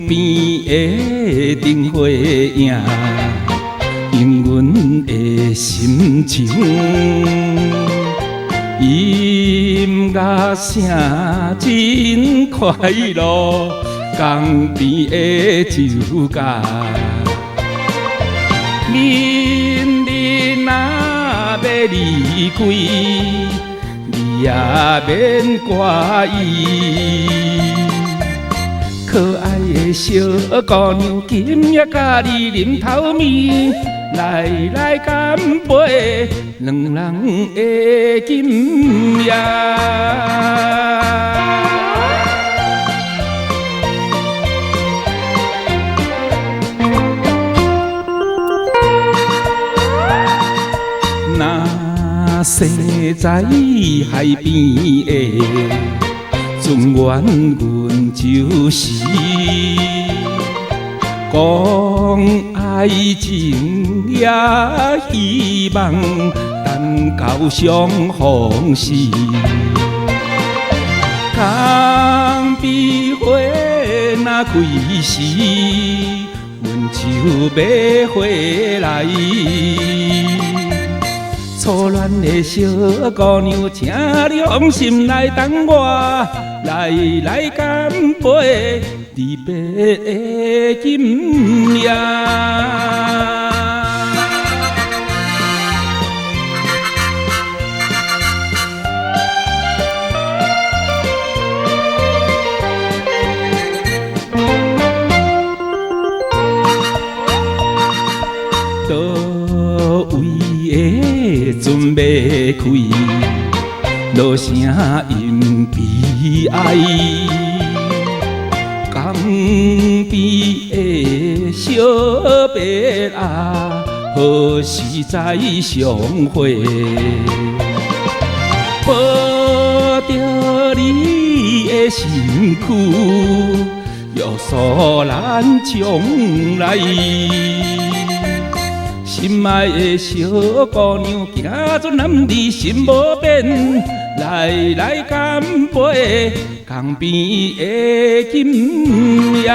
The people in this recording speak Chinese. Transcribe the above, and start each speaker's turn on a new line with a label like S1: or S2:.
S1: 边的灯火影，映阮的心情。音乐声真快乐，江边的酒家，明日若要离开，你也免怪伊。可爱的小姑娘，今夜甲你啉头面，来干杯，两人的今夜。若生在海边的船员，阮就是讲爱情也希望等到相逢时，江边花若开时，阮就要回来。初恋的小姑娘，请你放心来等我，来干杯，离别的今夜。倒位的船要开，落声音悲哀。江边的小白鸭，何时再相会？抱着你的身躯，约束咱将来。心爱的小姑娘，行准男儿心无变，来干杯，江边的今夜。